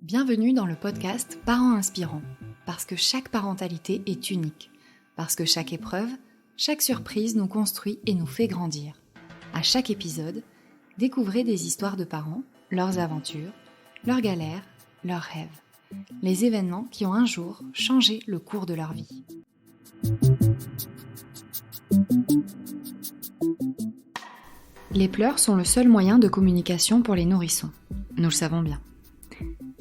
Bienvenue dans le podcast Parents Inspirants, parce que chaque parentalité est unique, parce que chaque épreuve, chaque surprise nous construit et nous fait grandir. À chaque épisode, découvrez des histoires de parents, leurs aventures, leurs galères, leurs rêves, les événements qui ont un jour changé le cours de leur vie. Les pleurs sont le seul moyen de communication pour les nourrissons, nous le savons bien.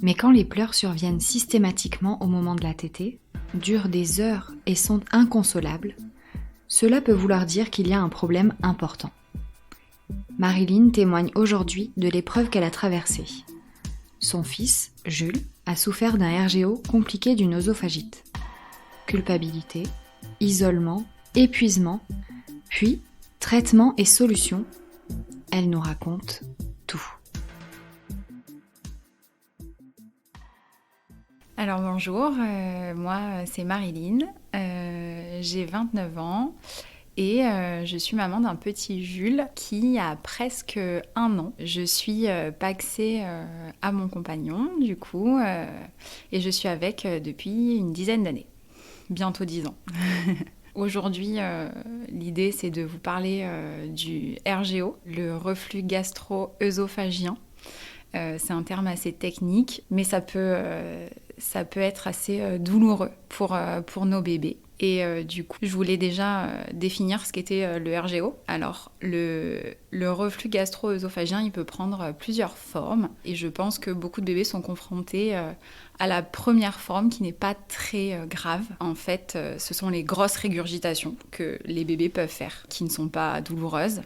Mais quand les pleurs surviennent systématiquement au moment de la tétée, durent des heures et sont inconsolables, cela peut vouloir dire qu'il y a un problème important. Marilyn témoigne aujourd'hui de l'épreuve qu'elle a traversée. Son fils, Jules, a souffert d'un RGO compliqué d'une œsophagite. Culpabilité, isolement, épuisement, puis traitement et solution. Elle nous raconte tout. Alors bonjour, moi c'est Marilyn, j'ai 29 ans et je suis maman d'un petit Jules qui a presque 1 an. Je suis paxée à mon compagnon du coup et je suis avec depuis une dizaine d'années, bientôt 10 ans. Aujourd'hui, l'idée c'est de vous parler du RGO, le reflux gastro-œsophagien. C'est un terme assez technique, mais ça peut être assez douloureux pour nos bébés. Et du coup, je voulais déjà définir ce qu'était le RGO. Alors, le reflux gastro-œsophagien, il peut prendre plusieurs formes. Et je pense que beaucoup de bébés sont confrontés à la première forme qui n'est pas très grave. En fait, ce sont les grosses régurgitations que les bébés peuvent faire, qui ne sont pas douloureuses.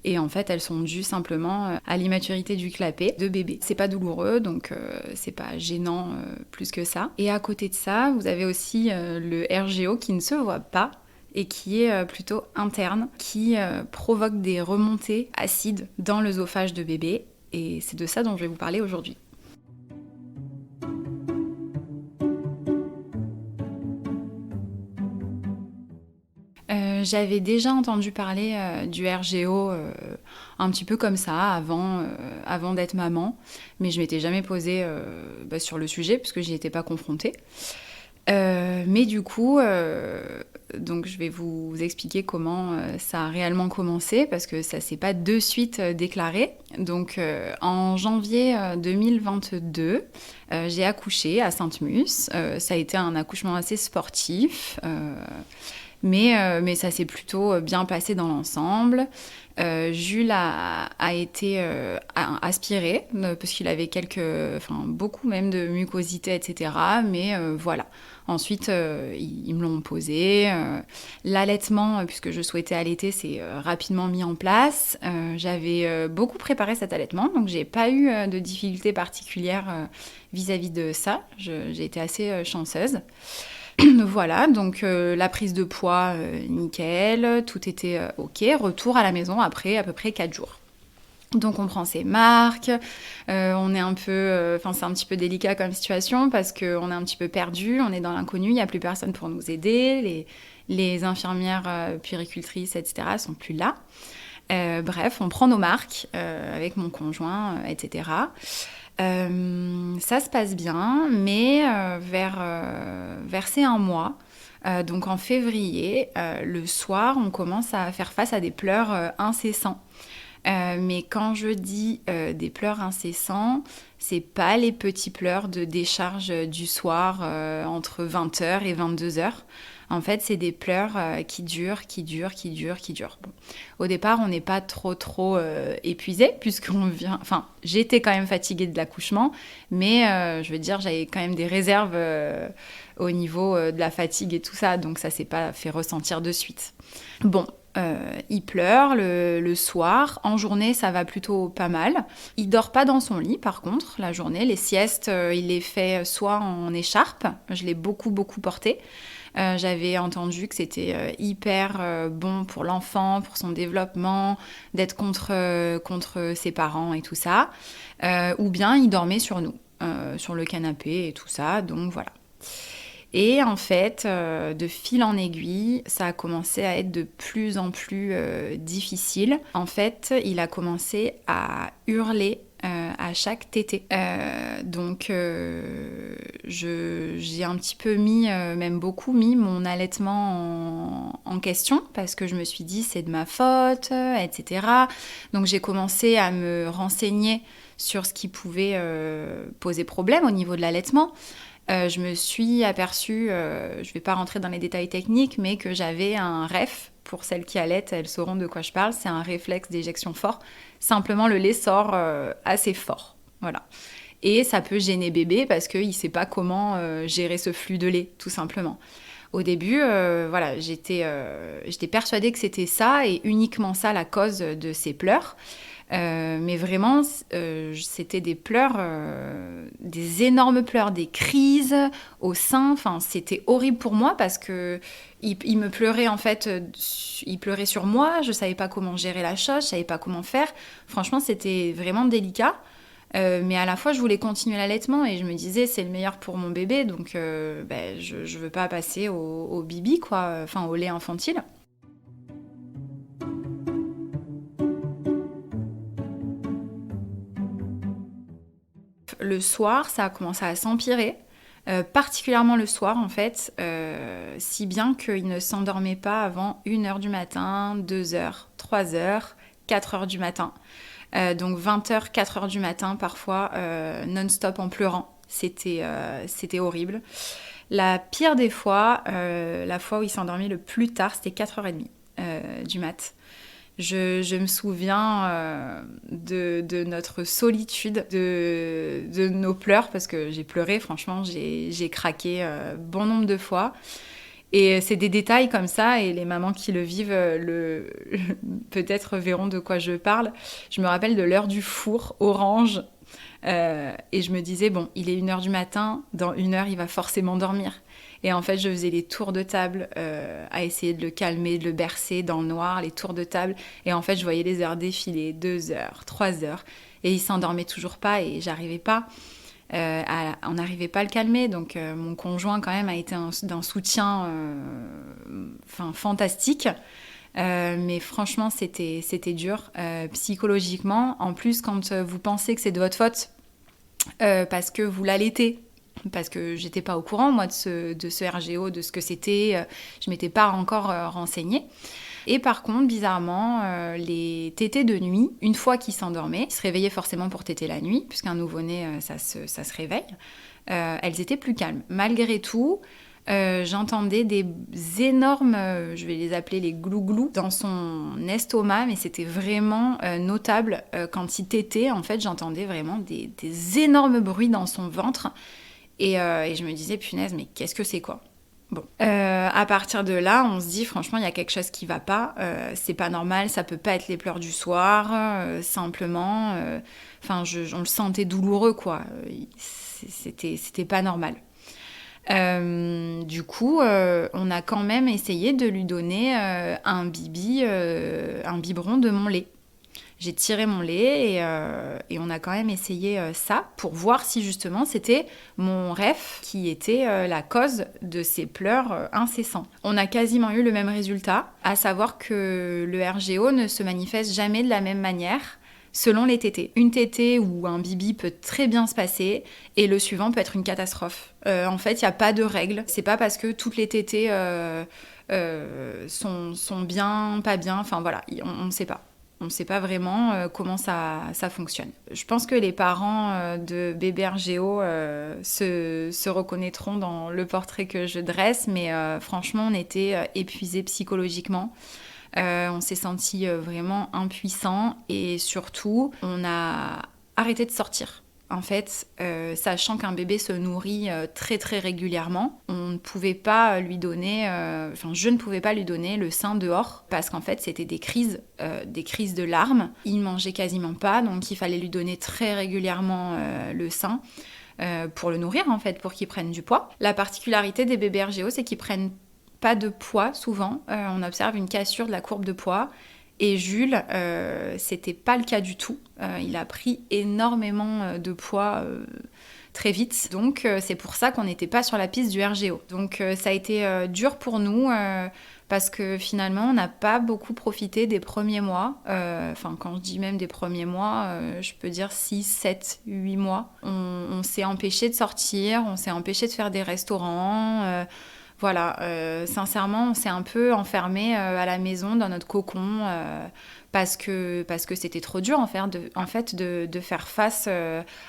Et en fait, elles sont dues simplement à l'immaturité du clapet de bébé. C'est pas douloureux, donc c'est pas gênant plus que ça. Et à côté de ça, vous avez aussi le RGO qui ne se voit pas et qui est plutôt interne, qui provoque des remontées acides dans l'œsophage de bébé. Et c'est de ça dont je vais vous parler aujourd'hui. J'avais déjà entendu parler du RGO un petit peu comme ça avant d'être maman, mais je m'étais jamais posée sur le sujet puisque j'y étais pas confrontée. Mais du coup, donc je vais vous expliquer comment ça a réellement commencé parce que ça s'est pas de suite déclaré. Donc en janvier 2022, j'ai accouché à Sainte-Musse. Ça a été un accouchement assez sportif. Mais ça s'est plutôt bien passé dans l'ensemble. Jules a été aspiré parce qu'il avait beaucoup même de mucosité, etc. Mais voilà. Ensuite, ils me l'ont posé. L'allaitement, puisque je souhaitais allaiter, s'est rapidement mis en place. J'avais beaucoup préparé cet allaitement, donc j'ai pas eu de difficultés particulières vis-à-vis de ça. J'ai été assez chanceuse. Voilà, donc la prise de poids, nickel, tout était ok. Retour à la maison après à peu près 4 jours. Donc on prend ses marques, on est un peu... c'est un petit peu délicat comme situation parce qu'on est un petit peu perdu, on est dans l'inconnu, il n'y a plus personne pour nous aider, les infirmières puéricultrices, etc. sont plus là. Bref, on prend nos marques avec mon conjoint, etc. Ça se passe bien, mais vers ces 1 mois, donc en février, le soir, on commence à faire face à des pleurs incessants. Mais quand je dis des pleurs incessants, c'est pas les petits pleurs de décharge du soir entre 20h et 22h. En fait, c'est des pleurs qui durent. Bon. Au départ, on n'est pas trop épuisé, puisqu'on vient... Enfin, j'étais quand même fatiguée de l'accouchement, mais je veux dire, j'avais quand même des réserves au niveau de la fatigue et tout ça, donc ça s'est pas fait ressentir de suite. Bon, il pleure le soir. En journée, ça va plutôt pas mal. Il dort pas dans son lit, par contre, la journée. Les siestes, il les fait soit en écharpe. Je l'ai beaucoup porté. J'avais entendu que c'était hyper bon pour l'enfant, pour son développement, d'être contre ses parents et tout ça. Ou bien il dormait sur nous, sur le canapé et tout ça. Donc voilà. Et en fait, de fil en aiguille, ça a commencé à être de plus en plus difficile. En fait, il a commencé à hurler à chaque tétée. Donc, j'ai un petit peu même beaucoup mis mon allaitement en question parce que je me suis dit c'est de ma faute, etc. Donc, j'ai commencé à me renseigner sur ce qui pouvait poser problème au niveau de l'allaitement. Je me suis aperçue, je ne vais pas rentrer dans les détails techniques, mais que j'avais un REF. Pour celles qui allaitent, elles sauront de quoi je parle. C'est un réflexe d'éjection fort. Simplement, le lait sort assez fort. Voilà. Et ça peut gêner bébé parce qu'il ne sait pas comment gérer ce flux de lait, tout simplement. Au début, voilà, j'étais persuadée que c'était ça et uniquement ça la cause de ses pleurs. Mais vraiment, c'était des pleurs, des énormes pleurs, des crises au sein. Enfin, c'était horrible pour moi parce que il me pleurait en fait, il pleurait sur moi. Je savais pas comment gérer la chose, je savais pas comment faire. Franchement, c'était vraiment délicat. Mais à la fois, je voulais continuer l'allaitement et je me disais c'est le meilleur pour mon bébé, donc je veux pas passer au bibi quoi, enfin au lait infantile. Le soir, ça a commencé à s'empirer, particulièrement le soir en fait, si bien qu'il ne s'endormait pas avant 1h du matin, 2h, 3h, 4h du matin. Donc 20h, 4h du matin parfois, non-stop en pleurant. C'était horrible. La pire des fois, la fois où il s'est endormi le plus tard, c'était 4h30 du mat'. Je me souviens de notre solitude, de nos pleurs, parce que j'ai pleuré, franchement, j'ai craqué bon nombre de fois. Et c'est des détails comme ça, et les mamans qui le vivent peut-être verront de quoi je parle. Je me rappelle de l'heure du four orange, et je me disais, bon, il est 1h du matin, dans 1 heure, il va forcément dormir. Et en fait, je faisais les tours de table à essayer de le calmer, de le bercer dans le noir, les tours de table. Et en fait, je voyais les heures défiler, 2 heures, 3 heures. Et il s'endormait toujours pas et j'arrivais pas. On n'arrivait pas à le calmer. Donc, mon conjoint, quand même, a été d'un soutien fantastique. Mais franchement, c'était dur psychologiquement. En plus, quand vous pensez que c'est de votre faute, parce que vous l'allaitez, parce que j'étais pas au courant moi de ce RGO, de ce que c'était, je m'étais pas encore renseignée. Et par contre, bizarrement, les tétés de nuit, une fois qu'ils s'endormaient, ils se réveillaient forcément pour téter la nuit, puisqu'un nouveau-né, ça se réveille, elles étaient plus calmes. Malgré tout, j'entendais des énormes, je vais les appeler les glou-glou, dans son estomac, mais c'était vraiment notable. Quand il tétait, en fait, j'entendais vraiment des énormes bruits dans son ventre. Et je me disais, punaise, mais qu'est-ce que c'est quoi ? Bon. À partir de là, on se dit, franchement, il y a quelque chose qui va pas. C'est pas normal, ça peut pas être les pleurs du soir, simplement. On le sentait douloureux, quoi. C'était pas normal. Du coup, on a quand même essayé de lui donner un biberon de mon lait. J'ai tiré mon lait et on a quand même essayé ça pour voir si justement c'était mon REF qui était la cause de ces pleurs incessants. On a quasiment eu le même résultat, à savoir que le RGO ne se manifeste jamais de la même manière selon les tétées. Une tétée ou un bibi peut très bien se passer et le suivant peut être une catastrophe. En fait, il n'y a pas de règle. C'est pas parce que toutes les tétées sont bien, pas bien, enfin voilà, on ne sait pas. On ne sait pas vraiment comment ça fonctionne. Je pense que les parents de bébé RGO se reconnaîtront dans le portrait que je dresse, mais franchement, on était épuisés psychologiquement. On s'est sentis vraiment impuissants et surtout, on a arrêté de sortir. En fait, sachant qu'un bébé se nourrit très très régulièrement, on ne pouvait pas lui donner, je ne pouvais pas lui donner le sein dehors parce qu'en fait c'était des crises de larmes. Il mangeait quasiment pas, donc il fallait lui donner très régulièrement le sein pour le nourrir en fait, pour qu'il prenne du poids. La particularité des bébés RGO, c'est qu'ils prennent pas de poids souvent. On observe une cassure de la courbe de poids. Et Jules, c'était pas le cas du tout. Il a pris énormément de poids très vite. Donc c'est pour ça qu'on n'était pas sur la piste du RGO. Donc ça a été dur pour nous parce que finalement on n'a pas beaucoup profité des premiers mois. Enfin quand je dis même des premiers mois, je peux dire 6, 7, 8 mois. On s'est empêché de sortir, on s'est empêché de faire des restaurants. Voilà, sincèrement, on s'est un peu enfermé à la maison dans notre cocon parce que c'était trop dur en fait de faire face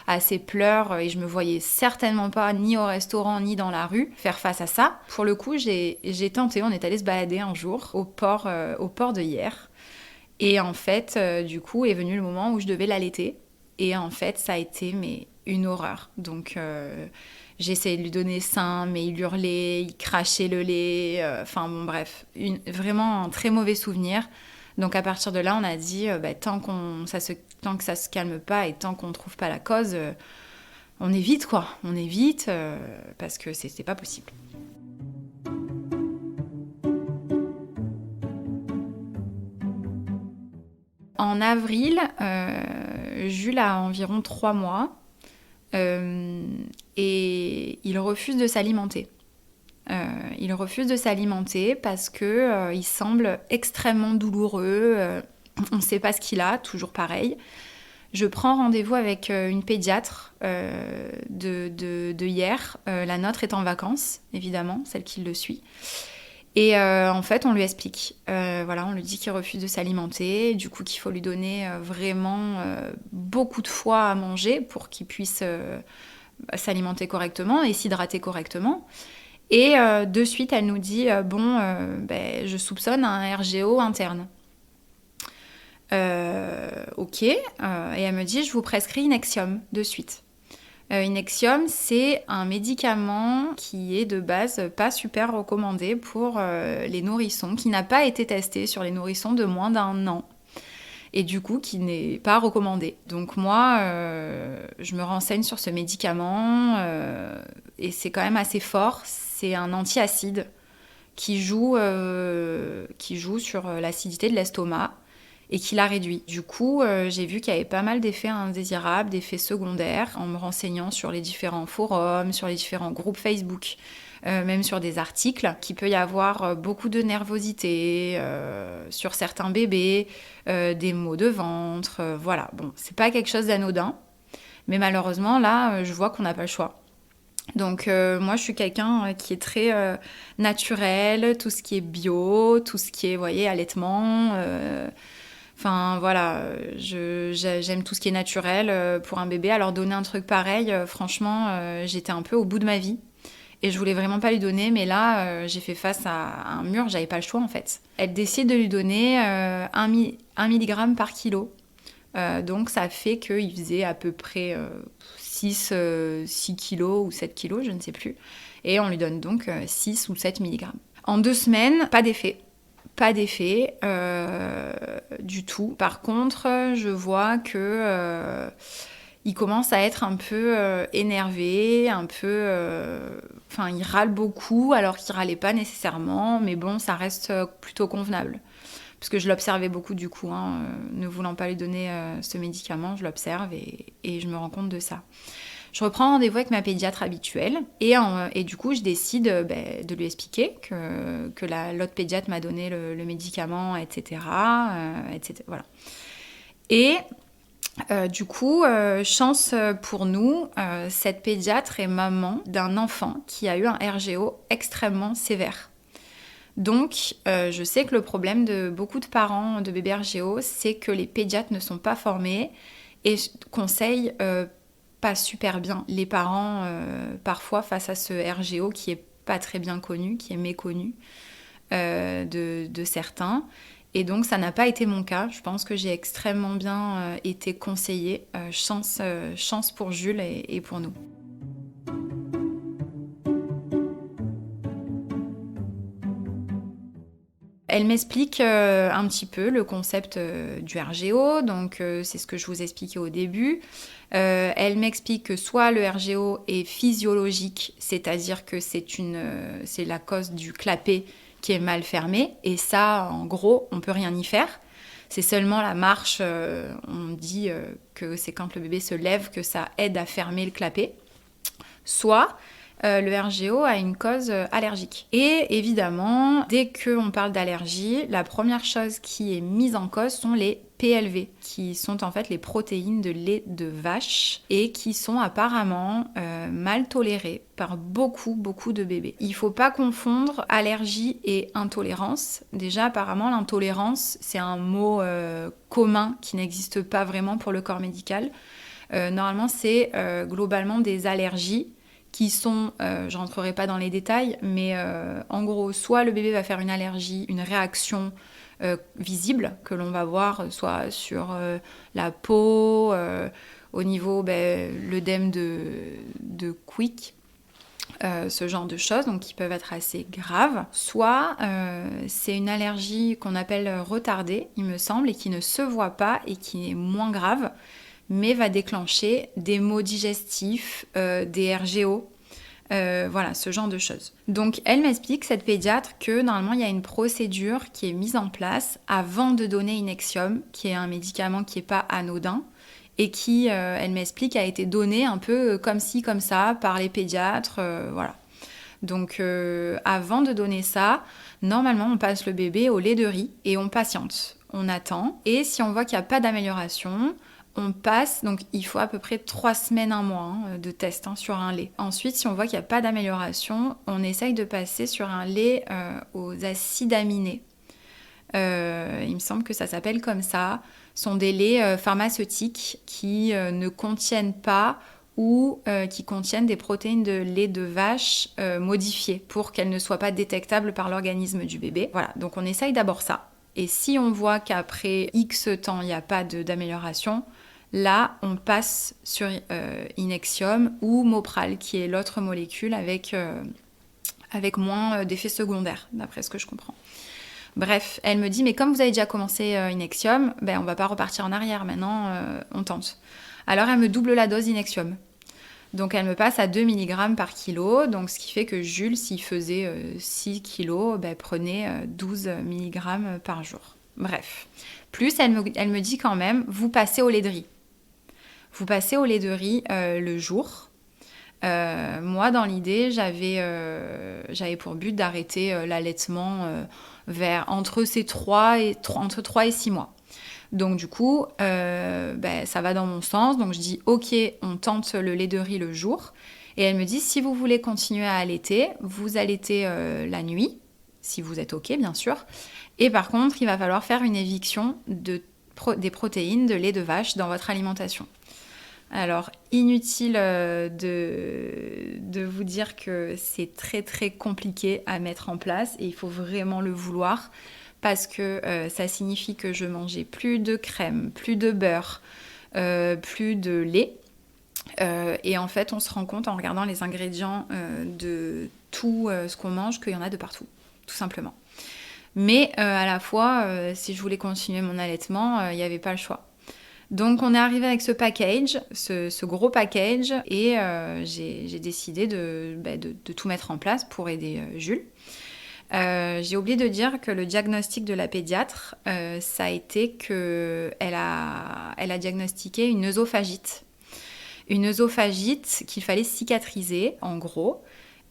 à ces pleurs et je me voyais certainement pas ni au restaurant ni dans la rue faire face à ça. Pour le coup, j'ai tenté, on est allé se balader un jour au port de Hyères et en fait, du coup, est venu le moment où je devais l'allaiter et en fait, ça a été une horreur. Donc j'ai essayé de lui donner sein, mais il hurlait, il crachait le lait. Enfin bon, bref, vraiment un très mauvais souvenir. Donc à partir de là, on a dit, tant que ça se calme pas et tant qu'on ne trouve pas la cause, on évite quoi. On évite parce que c'est pas possible. En avril, Jules a environ 3 mois. Et il refuse de s'alimenter. Il refuse de s'alimenter parce que il semble extrêmement douloureux. On ne sait pas ce qu'il a, toujours pareil. Je prends rendez-vous avec une pédiatre de hier. La nôtre est en vacances, évidemment, celle qui le suit. Et en fait, on lui explique. On lui dit qu'il refuse de s'alimenter, du coup qu'il faut lui donner vraiment beaucoup de fois à manger pour qu'il puisse s'alimenter correctement et s'hydrater correctement. Et de suite, elle nous dit je soupçonne un RGO interne. Ok. Et elle me dit, je vous prescris Nexium de suite. Nexium, c'est un médicament qui est de base pas super recommandé pour les nourrissons, qui n'a pas été testé sur les nourrissons de moins d'1 an. Et du coup, qui n'est pas recommandé. Donc moi, je me renseigne sur ce médicament et c'est quand même assez fort. C'est un antiacide qui joue sur l'acidité de l'estomac et qui la réduit. Du coup, j'ai vu qu'il y avait pas mal d'effets indésirables, d'effets secondaires, en me renseignant sur les différents forums, sur les différents groupes Facebook, même sur des articles, qu'il peut y avoir beaucoup de nervosité sur certains bébés, des maux de ventre, voilà. Bon, c'est pas quelque chose d'anodin, mais malheureusement, là, je vois qu'on n'a pas le choix. Donc moi je suis quelqu'un qui est très naturel, tout ce qui est bio, tout ce qui est, vous voyez, allaitement. Enfin voilà, j'aime tout ce qui est naturel pour un bébé. Alors donner un truc pareil, franchement, j'étais un peu au bout de ma vie. Et je voulais vraiment pas lui donner, mais là, j'ai fait face à un mur, j'avais pas le choix en fait. Elle décide de lui donner 1 milligramme par kilo. Donc ça fait qu'il faisait à peu près 6 kilos ou 7 kilos, je ne sais plus. Et on lui donne donc 6 ou 7 milligrammes. En 2 semaines, pas d'effet. Pas d'effet du tout. Par contre, je vois que il commence à être un peu énervé, un peu... il râle beaucoup alors qu'il râlait pas nécessairement, mais bon, ça reste plutôt convenable. Parce que je l'observais beaucoup du coup, ne voulant pas lui donner ce médicament, je l'observe et je me rends compte de ça. Je reprends rendez-vous avec ma pédiatre habituelle et du coup je décide de lui expliquer que l'autre pédiatre m'a donné le médicament, etc. Etc. Voilà. Et du coup, chance pour nous, cette pédiatre est maman d'un enfant qui a eu un RGO extrêmement sévère. Donc, je sais que le problème de beaucoup de parents de bébés RGO, c'est que les pédiatres ne sont pas formés et conseillent pas super bien les parents, parfois, face à ce RGO qui est pas très bien connu, qui est méconnu de certains. Et donc, ça n'a pas été mon cas. Je pense que j'ai extrêmement bien été conseillée. Chance pour Jules et pour nous. Elle m'explique un petit peu le concept du RGO, donc c'est ce que je vous expliquais au début. Elle m'explique que soit le RGO est physiologique, c'est-à-dire que c'est la cause du clapet qui est mal fermé, et ça, en gros, on peut rien y faire. C'est seulement la marche, on dit que c'est quand le bébé se lève que ça aide à fermer le clapet. soit le RGO a une cause allergique. Et évidemment, dès qu'on parle d'allergie, la première chose qui est mise en cause sont les PLV, qui sont en fait les protéines de lait de vache et qui sont apparemment mal tolérées par beaucoup de bébés. Il ne faut pas confondre allergie et intolérance. Déjà, apparemment, l'intolérance, c'est un mot commun qui n'existe pas vraiment pour le corps médical. Normalement, c'est globalement des allergies qui sont, je ne rentrerai pas dans les détails, mais en gros, soit le bébé va faire une allergie, une réaction visible que l'on va voir soit sur la peau, au niveau l'œdème de Quick, ce genre de choses, donc qui peuvent être assez graves. Soit c'est une allergie qu'on appelle retardée, il me semble, et qui ne se voit pas et qui est moins grave, mais va déclencher des maux digestifs, des RGO, voilà, ce genre de choses. Donc elle m'explique, cette pédiatre, que normalement il y a une procédure qui est mise en place avant de donner Inexium, qui est un médicament qui n'est pas anodin, et qui, elle m'explique, a été donné un peu comme ci, comme ça, par les pédiatres, voilà. Donc avant de donner ça, normalement on passe le bébé au lait de riz et on patiente, on attend, et si on voit qu'il n'y a pas d'amélioration, on passe, donc il faut à peu près 3 semaines, 1 mois de test sur un lait. Ensuite, si on voit qu'il n'y a pas d'amélioration, on essaye de passer sur un lait aux acides aminés. Il me semble que ça s'appelle comme ça. Ce sont des laits pharmaceutiques qui ne contiennent pas ou qui contiennent des protéines de lait de vache modifiées pour qu'elles ne soient pas détectables par l'organisme du bébé. Voilà, donc on essaye d'abord ça. Et si on voit qu'après X temps, il n'y a pas d'amélioration, là, on passe sur Inexium ou Mopral, qui est l'autre molécule avec moins d'effets secondaires, d'après ce que je comprends. Bref, elle me dit, mais comme vous avez déjà commencé Inexium, on ne va pas repartir en arrière, maintenant on tente. Alors elle me double la dose Inexium. Donc elle me passe à 2 mg par kilo, donc ce qui fait que Jules, s'il faisait 6 kg, prenait 12 mg par jour. Bref. Plus elle me dit quand même, vous passez au lait de riz. Vous passez au lait de riz le jour. Moi, dans l'idée, j'avais pour but d'arrêter l'allaitement entre 3 et 6 mois. Donc du coup, ça va dans mon sens. Donc je dis, ok, on tente le lait de riz le jour. Et elle me dit, si vous voulez continuer à allaiter, vous allaitez la nuit, si vous êtes ok, bien sûr. Et par contre, il va falloir faire une éviction des protéines de lait de vache dans votre alimentation. Alors, inutile de vous dire que c'est très très compliqué à mettre en place et il faut vraiment le vouloir parce que ça signifie que je mangeais plus de crème, plus de beurre, plus de lait. Et en fait, on se rend compte en regardant les ingrédients de tout ce qu'on mange qu'il y en a de partout, tout simplement. Mais à la fois, si je voulais continuer mon allaitement, il n'y avait pas le choix. Donc on est arrivé avec ce package, ce gros package, et j'ai décidé de tout mettre en place pour aider Jules. J'ai oublié de dire que le diagnostic de la pédiatre, ça a été qu'elle a diagnostiqué une œsophagite. Une œsophagite qu'il fallait cicatriser, en gros,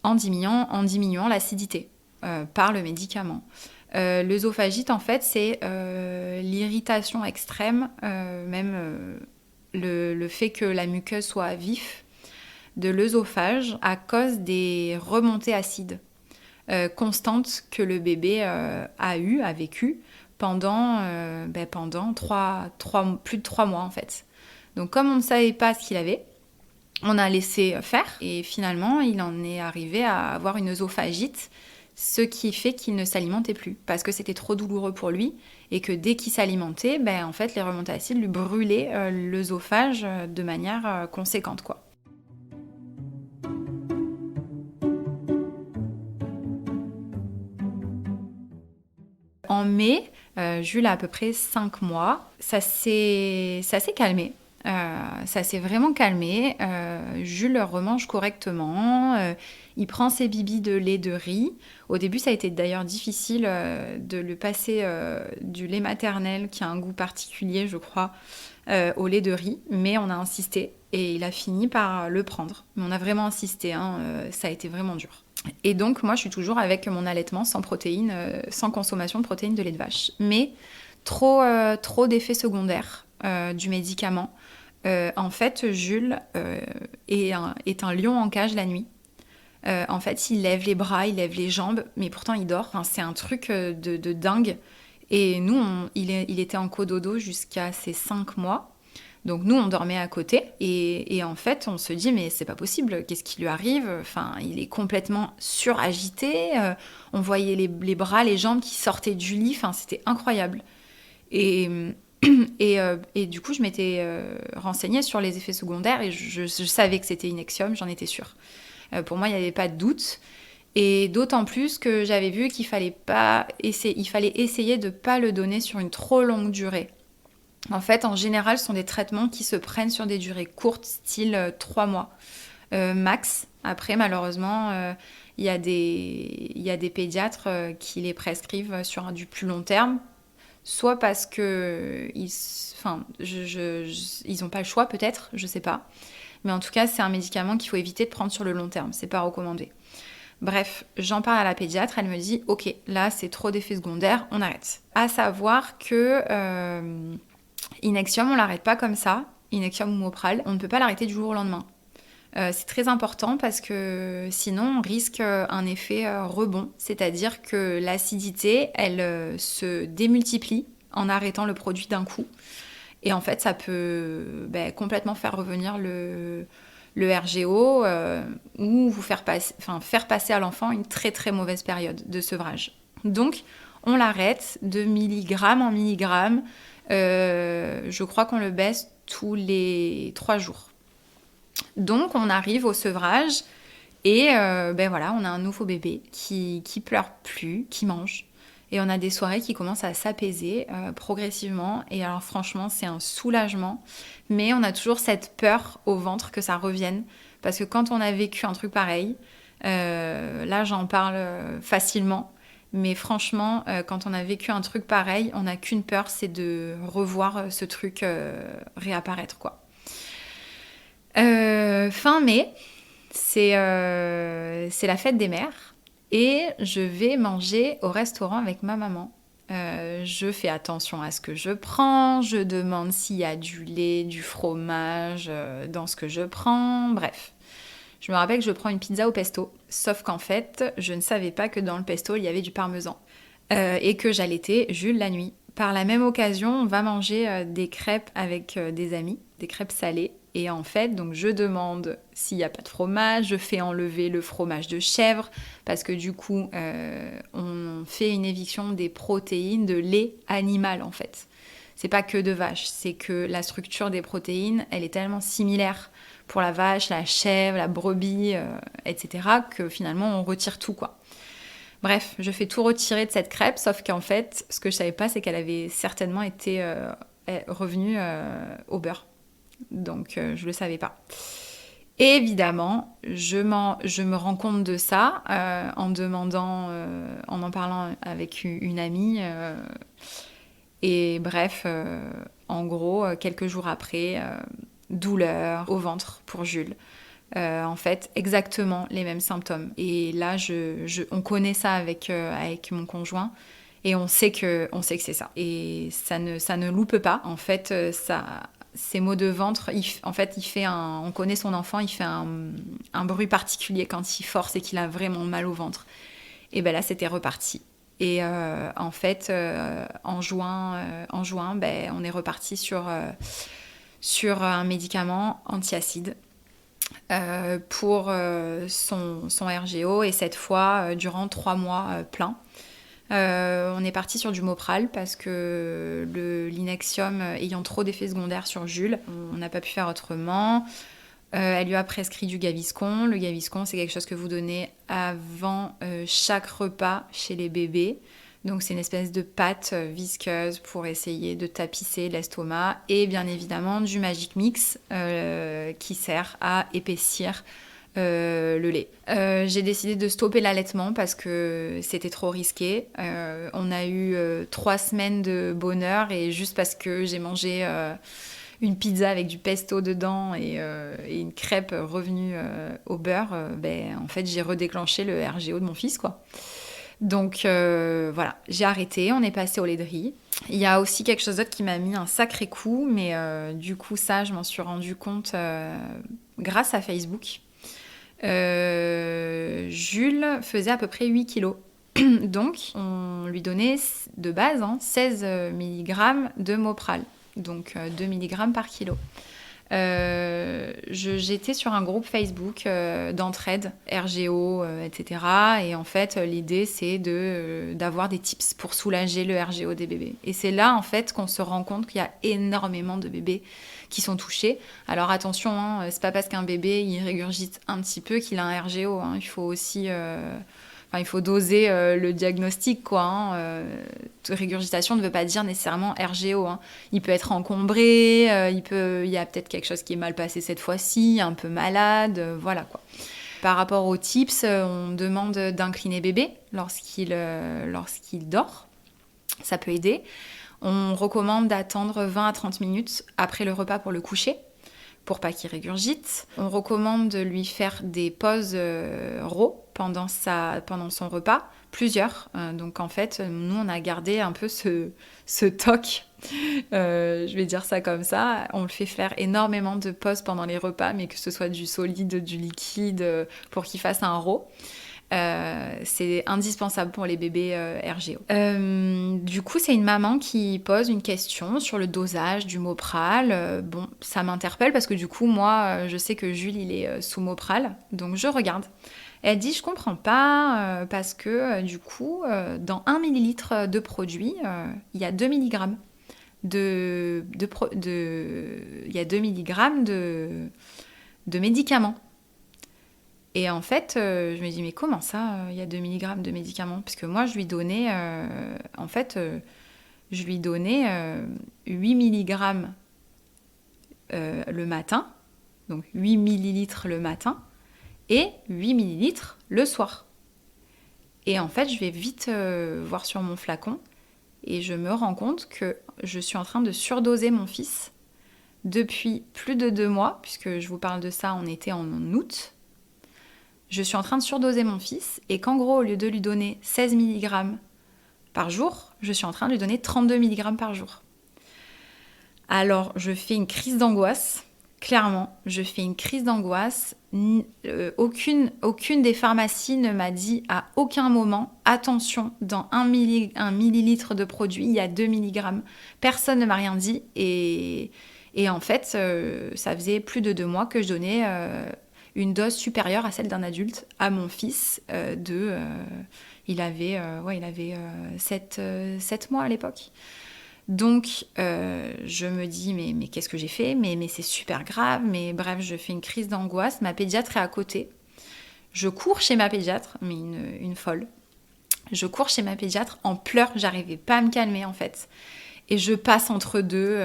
en diminuant l'acidité par le médicament. L'œsophagite, en fait, c'est l'irritation extrême, le fait que la muqueuse soit à vif de l'œsophage à cause des remontées acides constantes que le bébé a vécu pendant plus de 3 mois, en fait. Donc, comme on ne savait pas ce qu'il avait, on a laissé faire et finalement, il en est arrivé à avoir une œsophagite, ce qui fait qu'il ne s'alimentait plus parce que c'était trop douloureux pour lui et que dès qu'il s'alimentait, en fait, les remontées acides lui brûlaient l'œsophage de manière conséquente, quoi. En mai, Jules a à peu près 5 mois. Ça s'est calmé. Ça s'est vraiment calmé. Jules remange correctement. Il prend ses bibis de lait de riz. Au début, ça a été d'ailleurs difficile de le passer du lait maternel, qui a un goût particulier, je crois, au lait de riz. Mais on a insisté et il a fini par le prendre. Mais on a vraiment insisté, ça a été vraiment dur. Et donc, moi, je suis toujours avec mon allaitement sans protéines, sans consommation de protéines de lait de vache. Mais trop d'effets secondaires du médicament. En fait, Jules est un lion en cage la nuit. En fait, il lève les bras, il lève les jambes, mais pourtant il dort. Enfin, c'est un truc de dingue. Et nous, il était en cododo jusqu'à ses 5 mois. Donc nous, on dormait à côté. Et en fait, on se dit, mais c'est pas possible, qu'est-ce qui lui arrive? Enfin, il est complètement suragité. On voyait les bras, les jambes qui sortaient du lit. Enfin, c'était incroyable. Et, et du coup, je m'étais renseignée sur les effets secondaires et je savais que c'était Inexium, j'en étais sûre. Pour moi, il n'y avait pas de doute. Et d'autant plus que j'avais vu qu'il fallait essayer de ne pas le donner sur une trop longue durée. En fait, en général, ce sont des traitements qui se prennent sur des durées courtes, style 3 mois max. Après, malheureusement, il y a des pédiatres qui les prescrivent sur du plus long terme, soit parce que ils n'ont pas le choix peut-être, je sais pas. Mais en tout cas, c'est un médicament qu'il faut éviter de prendre sur le long terme, c'est pas recommandé. Bref, j'en parle à la pédiatre, elle me dit « Ok, là, c'est trop d'effets secondaires, on arrête. » À savoir que Inexium, on l'arrête pas comme ça, Inexium ou Mopral, on ne peut pas l'arrêter du jour au lendemain. C'est très important parce que sinon, on risque un effet rebond, c'est-à-dire que l'acidité, elle se démultiplie en arrêtant le produit d'un coup. Et en fait, ça peut complètement faire revenir le RGO ou faire passer à l'enfant une très très mauvaise période de sevrage. Donc, on l'arrête de milligramme en milligramme. Je crois qu'on le baisse tous les 3 jours. Donc, on arrive au sevrage et voilà, on a un nouveau bébé qui pleure plus, qui mange. Et on a des soirées qui commencent à s'apaiser progressivement. Et alors franchement, c'est un soulagement. Mais on a toujours cette peur au ventre que ça revienne. Parce que quand on a vécu un truc pareil, là j'en parle facilement. Mais franchement, quand on a vécu un truc pareil, on n'a qu'une peur, c'est de revoir ce truc réapparaître, quoi. Fin mai, c'est la fête des mères. Et je vais manger au restaurant avec ma maman. Je fais attention à ce que je prends, je demande s'il y a du lait, du fromage dans ce que je prends, bref. Je me rappelle que je prends une pizza au pesto, sauf qu'en fait, je ne savais pas que dans le pesto, il y avait du parmesan et que j'allaitais Jules la nuit. Par la même occasion, on va manger des crêpes avec des amis, des crêpes salées. Et en fait, donc je demande s'il n'y a pas de fromage, je fais enlever le fromage de chèvre parce que du coup, on fait une éviction des protéines de lait animal en fait. C'est pas que de vache, c'est que la structure des protéines, elle est tellement similaire pour la vache, la chèvre, la brebis, etc. que finalement on retire tout quoi. Bref, je fais tout retirer de cette crêpe, sauf qu'en fait, ce que je savais pas, c'est qu'elle avait certainement été revenue au beurre. Donc, je le savais pas. Et évidemment, je me rends compte de ça en parlant avec une amie. Et bref, en gros, quelques jours après, douleur au ventre pour Jules. En fait, exactement les mêmes symptômes. Et là, on connaît ça avec mon conjoint. Et on sait que c'est ça. Et ça ne loupe pas. En fait, ces maux de ventre, on connaît son enfant, il fait un bruit particulier quand il force et qu'il a vraiment mal au ventre. Et ben là, c'était reparti. Et en fait, en juin, on est reparti sur un médicament antiacide pour son RGO et cette fois durant 3 mois pleins. On est parti sur du Mopral parce que l'Inexium ayant trop d'effets secondaires sur Jules, on n'a pas pu faire autrement. Elle lui a prescrit du Gaviscon. Le Gaviscon, c'est quelque chose que vous donnez avant chaque repas chez les bébés. Donc c'est une espèce de pâte visqueuse pour essayer de tapisser l'estomac. Et bien évidemment du Magic Mix qui sert à épaissir le lait. J'ai décidé de stopper l'allaitement parce que c'était trop risqué. On a eu 3 semaines de bonheur et juste parce que j'ai mangé une pizza avec du pesto dedans et une crêpe revenue au beurre, en fait j'ai redéclenché le RGO de mon fils, quoi. Donc voilà, j'ai arrêté, on est passé au lait de riz. Il y a aussi quelque chose d'autre qui m'a mis un sacré coup, mais du coup ça je m'en suis rendu compte grâce à Facebook. Jules faisait à peu près 8 kilos. Donc on lui donnait de base 16 mg de Mopral, donc 2 mg par kilo. J'étais sur un groupe Facebook d'entraide, RGO, etc. Et en fait, l'idée, c'est d'avoir des tips pour soulager le RGO des bébés. Et c'est là, en fait, qu'on se rend compte qu'il y a énormément de bébés qui sont touchés. Alors attention, c'est pas parce qu'un bébé, il régurgite un petit peu qu'il a un RGO. Il faut aussi... il faut doser le diagnostic, quoi. Régurgitation ne veut pas dire nécessairement RGO. Il peut être encombré, il y a peut-être quelque chose qui est mal passé cette fois-ci, un peu malade, voilà, quoi. Par rapport aux tips, on demande d'incliner bébé lorsqu'il dort. Ça peut aider. On recommande d'attendre 20 à 30 minutes après le repas pour le coucher, pour pas qu'il régurgite. On recommande de lui faire des pauses RAW pendant son repas, plusieurs. Donc en fait, nous on a gardé un peu ce toc, je vais dire ça comme ça. On le fait faire énormément de pauses pendant les repas, mais que ce soit du solide, du liquide, pour qu'il fasse un RAW. C'est indispensable pour les bébés RGO. Du coup, c'est une maman qui pose une question sur le dosage du Mopral. Bon, ça m'interpelle parce que du coup, moi, je sais que Jules, il est sous Mopral, donc je regarde. Elle dit, je comprends pas, parce que du coup, dans 1 millilitre de produit, il y a 2 mg il y a 2 mg de médicaments. Et en fait, je me dis, mais comment ça, il y a 2 mg de médicaments ? Parce que moi, je lui donnais, 8 mg le matin, donc 8 millilitres le matin, et 8 millilitres le soir. Et en fait, je vais vite voir sur mon flacon, et je me rends compte que je suis en train de surdoser mon fils depuis plus de 2 mois, puisque je vous parle de ça, on était en août. Je suis en train de surdoser mon fils et qu'en gros, au lieu de lui donner 16 mg par jour, je suis en train de lui donner 32 mg par jour. Alors, je fais une crise d'angoisse. Clairement, je fais une crise d'angoisse. Aucune des pharmacies ne m'a dit à aucun moment, attention, dans 1 millilitre de produit, il y a 2 mg. Personne ne m'a rien dit. Et en fait, ça faisait plus de 2 mois que je donnais... une dose supérieure à celle d'un adulte à mon fils il avait 7 mois à l'époque. Donc je me dis mais qu'est-ce que j'ai fait, mais c'est super grave, mais bref, je fais une crise d'angoisse. Ma pédiatre est à côté, je cours chez ma pédiatre, mais une folle. Je cours chez ma pédiatre en pleurs, j'arrivais pas à me calmer en fait. Et je passe entre deux,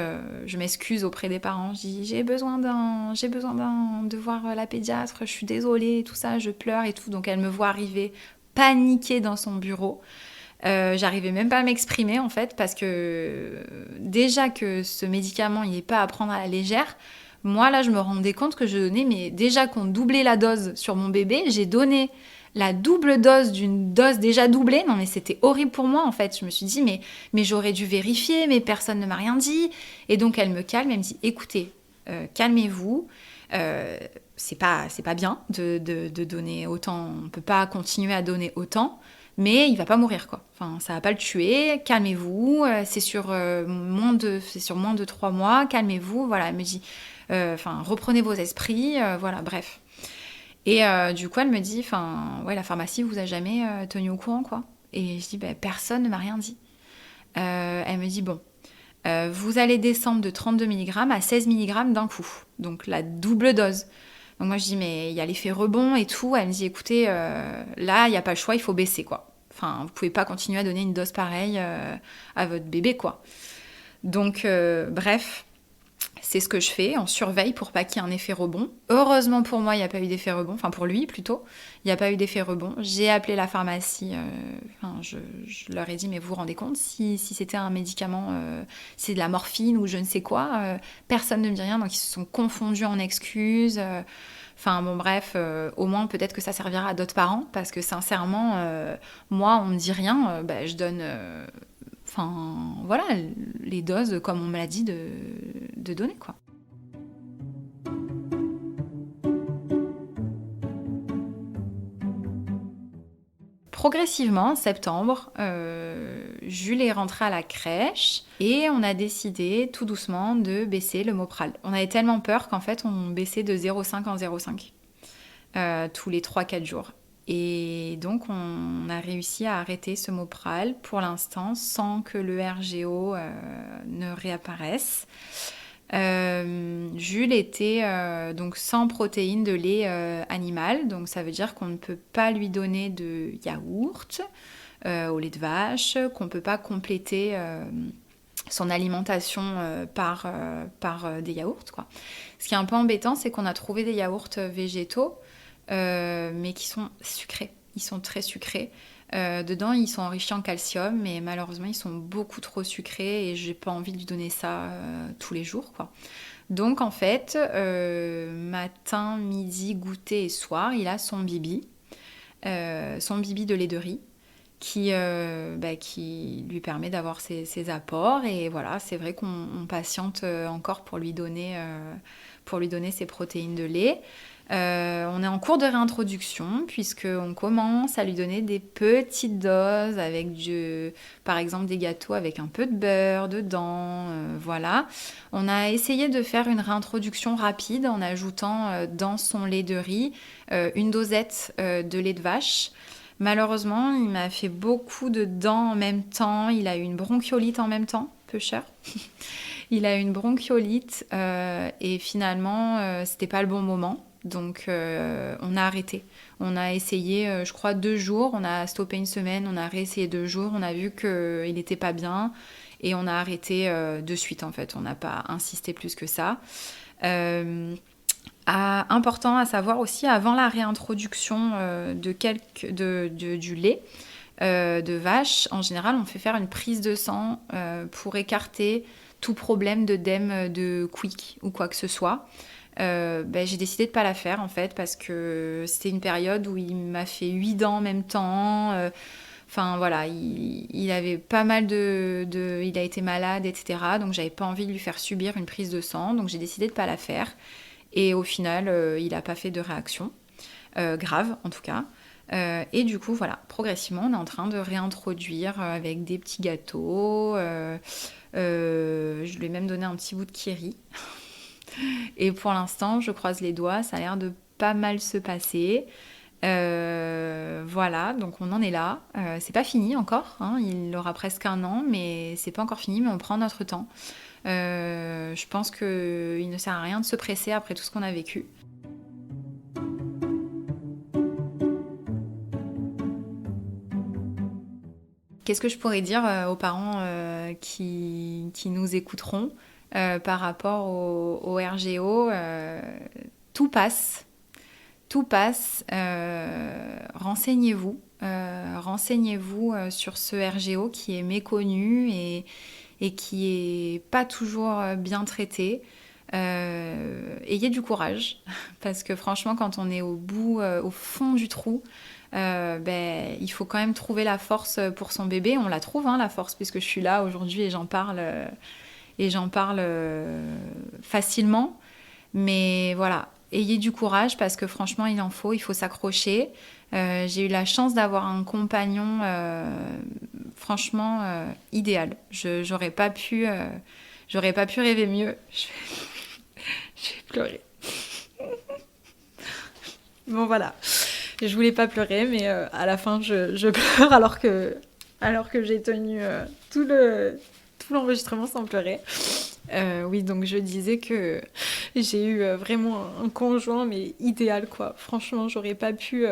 je m'excuse auprès des parents, je dis j'ai besoin de voir la pédiatre, je suis désolée, tout ça, je pleure et tout. Donc elle me voit arriver paniquée dans son bureau. J'arrivais même pas à m'exprimer en fait, parce que déjà que ce médicament il n'est pas à prendre à la légère, moi là je me rendais compte que je donnais, mais déjà qu'on doublait la dose sur mon bébé, j'ai donné la double dose d'une dose déjà doublée. Non mais c'était horrible pour moi en fait. Je me suis dit mais j'aurais dû vérifier, mais personne ne m'a rien dit. Et donc elle me calme, elle me dit écoutez, calmez-vous, c'est pas bien de donner autant, on peut pas continuer à donner autant, mais il va pas mourir quoi. Enfin ça va pas le tuer, calmez-vous, c'est sur moins de 3 mois, calmez-vous, voilà. Elle me dit reprenez vos esprits, voilà, bref. Et du coup, elle me dit, la pharmacie vous a jamais tenu au courant, quoi. Et je dis, personne ne m'a rien dit. Elle me dit, bon, vous allez descendre de 32 mg à 16 mg d'un coup. Donc, la double dose. Donc, moi, je dis, mais il y a l'effet rebond et tout. Elle me dit, écoutez, là, il n'y a pas le choix, il faut baisser, quoi. Enfin, vous pouvez pas continuer à donner une dose pareille à votre bébé, quoi. Donc, bref, c'est ce que je fais. On surveille pour pas qu'il y ait un effet rebond. Heureusement pour moi, il n'y a pas eu d'effet rebond. Enfin, pour lui, plutôt. Il n'y a pas eu d'effet rebond. J'ai appelé la pharmacie. Je leur ai dit, mais vous vous rendez compte, si c'était un médicament, c'est de la morphine ou je ne sais quoi, personne ne me dit rien. Donc, ils se sont confondus en excuses. Enfin bon bref, au moins peut-être que ça servira à d'autres parents parce que sincèrement, moi on me dit rien, je donne, voilà, les doses comme on me l'a dit de donner quoi. Progressivement, en septembre, Jules est rentré à la crèche et on a décidé tout doucement de baisser le Mopral. On avait tellement peur qu'en fait on baissait de 0,5 en 0,5 tous les 3-4 jours. Et donc on a réussi à arrêter ce Mopral pour l'instant sans que le RGO ne réapparaisse. Jules était donc sans protéines de lait animal, donc ça veut dire qu'on ne peut pas lui donner de yaourt au lait de vache, qu'on ne peut pas compléter son alimentation par des yaourts, quoi. Ce qui est un peu embêtant, c'est qu'on a trouvé des yaourts végétaux, mais qui sont sucrés. Ils sont très sucrés. Dedans, ils sont enrichis en calcium, mais malheureusement, ils sont beaucoup trop sucrés et j'ai pas envie de lui donner ça tous les jours, quoi. Donc, en fait, matin, midi, goûter et soir, il a son bibi de lait de riz qui lui permet d'avoir ses apports. Et voilà, c'est vrai qu'on patiente encore pour lui donner ses protéines de lait. On est en cours de réintroduction puisqu'on commence à lui donner des petites doses avec par exemple des gâteaux avec un peu de beurre dedans, voilà. On a essayé de faire une réintroduction rapide en ajoutant dans son lait de riz une dosette de lait de vache. Malheureusement, il m'a fait beaucoup de dents en même temps, il a eu une bronchiolite en même temps, peu cher. Il a eu une bronchiolite et finalement, c'était pas le bon moment. Donc, on a arrêté. On a essayé, je crois, 2 jours. On a stoppé une semaine. On a réessayé 2 jours. On a vu qu'il n'était pas bien. Et on a arrêté de suite, en fait. On n'a pas insisté plus que ça. Important à savoir aussi, avant la réintroduction du lait de vache, en général, on fait faire une prise de sang pour écarter tout problème d'œdème de quick ou quoi que ce soit. J'ai décidé de pas la faire en fait parce que c'était une période où il m'a fait 8 dents en même temps. Voilà, il avait pas mal il a été malade, etc. Donc j'avais pas envie de lui faire subir une prise de sang. Donc j'ai décidé de pas la faire. Et au final, il a pas fait de réaction grave en tout cas. Et du coup, voilà, progressivement, on est en train de réintroduire avec des petits gâteaux. Je lui ai même donné un petit bout de kiri. Et pour l'instant, je croise les doigts, ça a l'air de pas mal se passer. Voilà, donc on en est là. C'est pas fini encore, hein, il aura presque 1 an, mais c'est pas encore fini, mais on prend notre temps. Je pense qu'il ne sert à rien de se presser après tout ce qu'on a vécu. Qu'est-ce que je pourrais dire aux parents qui nous écouteront par rapport au RGO, tout passe. Tout passe. Renseignez-vous. Renseignez-vous sur ce RGO qui est méconnu et qui est pas toujours bien traité. Ayez du courage parce que franchement, quand on est au fond du trou, il faut quand même trouver la force pour son bébé. On la trouve, hein, la force, puisque je suis là aujourd'hui et j'en parle facilement. Mais voilà, ayez du courage parce que franchement, il faut s'accrocher. J'ai eu la chance d'avoir un compagnon franchement idéal. J'aurais pas pu rêver mieux. Je vais pleurer. Bon voilà, je voulais pas pleurer, mais à la fin je pleure alors que j'ai tenu tout l'enregistrement sans pleurer. Oui, donc je disais que j'ai eu vraiment un conjoint mais idéal quoi. Franchement, j'aurais pas pu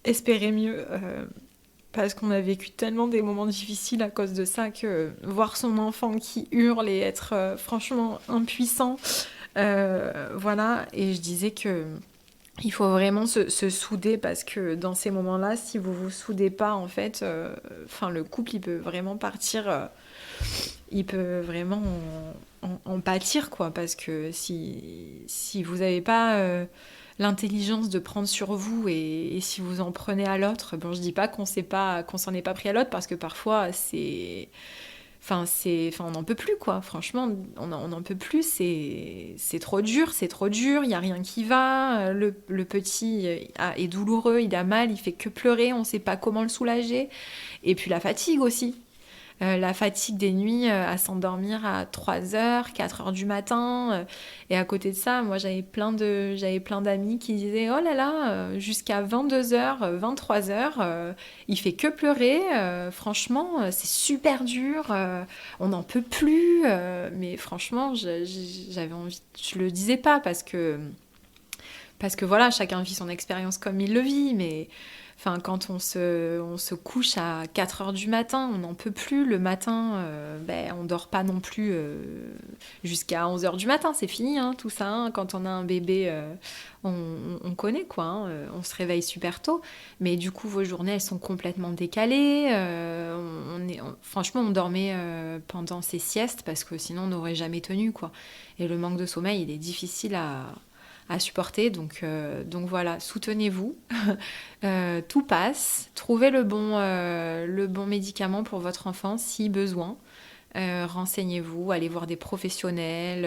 espérer mieux. parce qu'on a vécu tellement des moments difficiles à cause de ça, que voir son enfant qui hurle et être franchement impuissant, voilà. Et je disais que il faut vraiment se souder, parce que dans ces moments-là, si vous vous soudez pas, en fait, le couple, il peut vraiment partir, il peut vraiment en pâtir, quoi, parce que si vous n'avez pas l'intelligence de prendre sur vous, et si vous en prenez à l'autre, bon, je dis pas qu'on s'en est pas pris à l'autre, parce que parfois on n'en peut plus, quoi. Franchement, on n'en peut plus. C'est trop dur, il y a rien qui va. Le petit est douloureux, il a mal, il fait que pleurer, on sait pas comment le soulager. Et puis la fatigue aussi. La fatigue des nuits à s'endormir à 3h, 4h du matin. Et à côté de ça, moi, j'avais plein d'amis qui disaient « Oh là là, jusqu'à 22h, 23h, il fait que pleurer. Franchement, c'est super dur. On n'en peut plus. » Mais franchement, j'avais envie... Je le disais pas parce que voilà, chacun vit son expérience comme il le vit, mais... quand on se couche à 4h du matin, on n'en peut plus. Le matin, on dort pas non plus jusqu'à 11h du matin. C'est fini, hein, tout ça. Hein. Quand on a un bébé, on connaît, quoi. Hein. On se réveille super tôt. Mais du coup, vos journées, elles sont complètement décalées. Franchement, on dormait pendant ces siestes, parce que sinon, on n'aurait jamais tenu, quoi. Et le manque de sommeil, il est difficile à supporter, donc voilà, soutenez-vous, tout passe, trouvez le bon médicament pour votre enfant si besoin, renseignez-vous, allez voir des professionnels,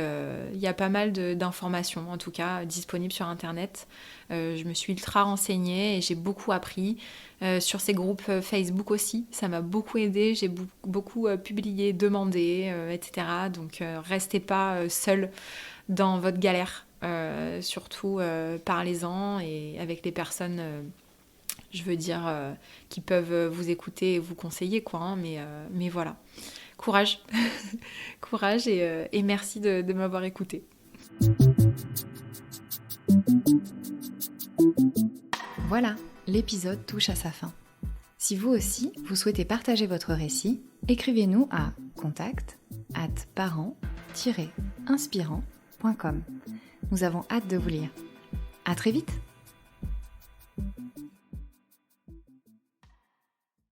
il y a pas mal d'informations en tout cas disponibles sur internet. Je me suis ultra renseignée et j'ai beaucoup appris sur ces groupes Facebook aussi, ça m'a beaucoup aidée, j'ai beaucoup publié, demandé, etc. Donc restez pas seul dans votre galère. Surtout parlez-en, et avec les personnes qui peuvent vous écouter et vous conseiller, quoi, hein, mais voilà, courage courage, et merci de m'avoir écouté. Voilà, l'épisode touche à sa fin. Si vous aussi, vous souhaitez partager votre récit, écrivez-nous à contact@parents-inspirants.com. Nous avons hâte de vous lire. À très vite!